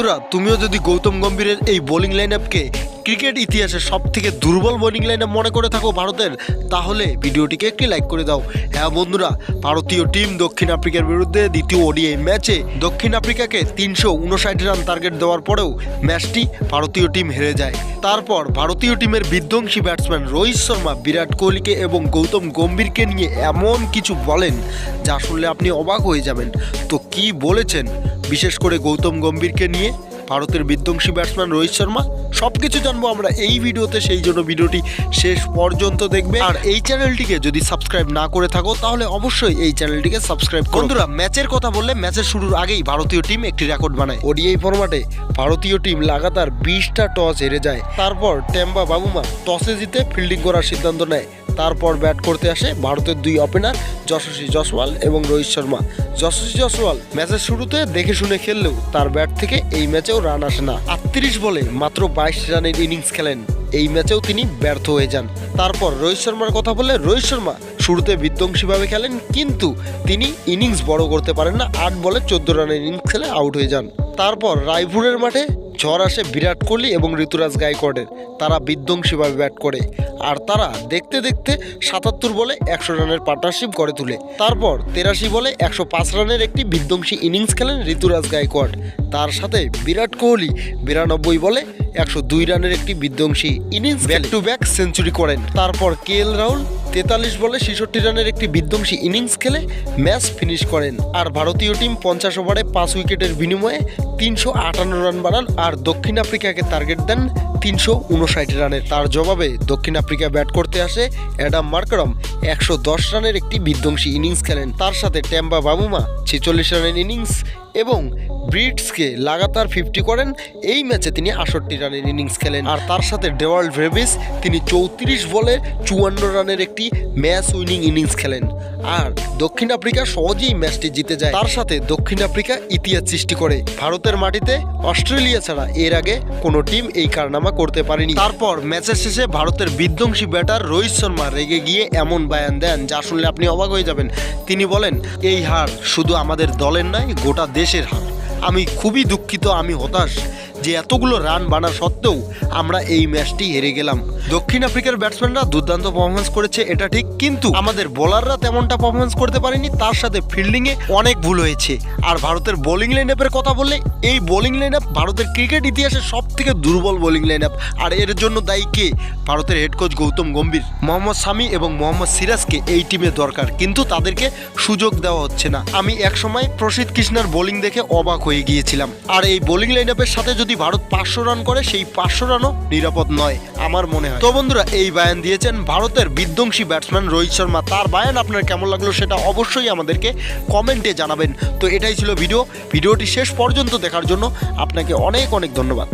বন্ধুরা, তুমিও যদি গৌতম গম্ভীরের এই বোলিং লাইনআপকে ক্রিকেট ইতিহাসে সবথেকে দুর্বল বোলিং লাইনআপ মনে করে থাকো ভারতের, তাহলে ভিডিওটিকে একটি লাইক করে দাও। হ্যাঁ বন্ধুরা, ভারতীয় টিম দক্ষিণ আফ্রিকার বিরুদ্ধে দ্বিতীয় ওডিআই ম্যাচে দক্ষিণ আফ্রিকাকে 359 রান টার্গেট দেওয়ার পরেও ম্যাচটি ভারতীয় টিম হেরে যায়। তারপর ভারতীয় টিমের বিধ্বংসী ব্যাটসম্যান রোহিত শর্মা বিরাট কোহলিকে এবং গৌতম গম্ভীরকে নিয়ে এমন কিছু বলেন যা শুনলে আপনি অবাক হয়ে যাবেন। তো কি বলেছেন, বিশেষ করে গৌতম গম্ভীরকে নিয়ে ভারতের বিধ্বংসী ব্যাটসম্যান রোহিত শর্মা, সবকিছু জানবো আমরা এই ভিডিওতে। সেই জন্য ভিডিওটি শেষ পর্যন্ত দেখবে। আর এই চ্যানেলটিকে যদি সাবস্ক্রাইব না করে থাকো তাহলে অবশ্যই এই চ্যানেলটিকে সাবস্ক্রাইব করো। বন্ধুরা, ম্যাচের কথা বললে ম্যাচের শুরুর আগেই ভারতীয় টিম একটি রেকর্ড বানায়। ওডিআই ফরম্যাটে ভারতীয় টিম লাগাতার 20টা টস হেরে যায়। তারপর টেম্বা বাবুমা টসে জিতে ফিল্ডিং করার সিদ্ধান্ত নেয়। তারপর ব্যাট করতে আসে ভারতের দুই ওপেনার যশস্বী জয়সওয়াল এবং রোহিত শর্মা। যশস্বী জয়সওয়াল ম্যাচের শুরুতে দেখে শুনে খেললেও তার ব্যাট থেকে এই ম্যাচেও রান আসে না। 38 বলে মাত্র 22 রানের ইনিংস খেলেন। এই ম্যাচেও তিনি ব্যর্থ হয়ে যান। তারপর রোহিত শর্মার কথা বললে রোহিত শর্মা শুরুতে বিধ্বংসীভাবে খেলেন, কিন্তু তিনি ইনিংস বড় করতে পারেন না। 8 বলে 14 রানের ইনিংস খেলে আউট হয়ে যান। তারপর রায়পুরের মাঠে ঝড় আসে বিরাট কোহলি এবং ঋতুরাজ গায়কোয়াড়ের। তারা বিধ্বংসীভাবে ব্যাট করে আর তারা দেখতে দেখতে 77 বলে 100 রানের পার্টনারশিপ গড়ে তুলে। তারপর 83 বলে 105 রানের একটি বিধ্বংসী ইনিংস খেলেন ঋতুরাজ গায়কোয়াড়। তার সাথে বিরাট কোহলি 92 বলে 102 রানের একটি বিধ্বংসী innings back to back century করেন। তারপর কেএল রাহুল 43 বলে 66 রানের একটি বিধ্বংসী ইনিংস খেলে ম্যাচ ফিনিশ করেন। আর ভারতীয় টিম 50 ওভারে 5 উইকেটের বিনিময়ে 358 রান বানান আর দক্ষিণ আফ্রিকাকে টার্গেট দেন 359 রানের। তার জবাবে দক্ষিণ আফ্রিকা ব্যাট করতে আসে অ্যাডাম মার্কারাম 110 রানের একটি বিধ্বংসী ইনিংস খেলেন। তার সাথে টেম্বা বাবুমা 46 রানের ইনিংস এবং ব্রিটসকে লাগাতার 50 করেন। এই ম্যাচে তিনি 68 রানের ইনিংস খেলেন। আর তার সাথে ডেওয়াল্ড ব্রেভিস তিনি 34 বলে 54 রানের একটি ম্যাচ উইনিং ইনিংস খেলেন। আর দক্ষিণ আফ্রিকা সহজেই ম্যাচটি জিতে যায়। তার সাথে দক্ষিণ আফ্রিকা ইতিহাস সৃষ্টি করে। ভারতের মাটিতে অস্ট্রেলিয়া ছাড়া এর আগে কোনো টিম এই কারনামা করতে পারেনি। তারপর ম্যাচের শেষে ভারতের বিধ্বংসী ব্যাটার রোহিত শর্মা রেগে গিয়ে এমন বয়ান দেন যা শুনলে আপনি অবাক হয়ে যাবেন। তিনি বলেন, এই হার শুধু আমাদের দলের নয়, গোটা দেশের হার। আমি খুবই দুঃখিত, আমি হতাশ যে এতগুলো রান বানা সত্ত্বেও আমরা এই ম্যাচটি হেরে গেলাম। দক্ষিণ আফ্রিকার ব্যাটসম্যানরা দুর্দান্ত পারফরমেন্স করেছে, এটা ঠিক, কিন্তু আমাদের বোলাররা তেমনটা পারফরমেন্স করতে পারেনি। তার সাথে ফিল্ডিংয়ে অনেক ভুল হয়েছে। আর ভারতের বোলিং লাইনআপের কথা বললে এই বোলিং লাইনআপ ভারতের ক্রিকেট ইতিহাসে সব থেকে দুর্বল বোলিং লাইনআপ। আর এর জন্য দায়ী কে? ভারতের হেড কোচ গৌতম গম্ভীর। মোহাম্মদ শামি এবং মোহাম্মদ সিরাজকে এই টিমে দরকার, কিন্তু তাদেরকে সুযোগ দেওয়া হচ্ছে না। আমি একসময় প্রসিদ্ধ কৃষ্ণার বোলিং দেখে অবাক হয়ে গিয়েছিলাম। আর এই বোলিং লাইনআপের সাথে যদি ভারত 500 রান করে, সেই 500 রানও নিরাপদ নয় আমার মনে হয়। তো বন্ধুরা, এই বয়ান দিয়েছেন ভারতের বিধ্বংসী ব্যাটসম্যান রোহিত শর্মা। তার বয়ান আপনার কেমন লাগলো সেটা অবশ্যই আমাদেরকে কমেন্টে জানাবেন। তো এটাই ছিল ভিডিওটি শেষ পর্যন্ত দেখার জন্য আপনাকে অনেক অনেক ধন্যবাদ।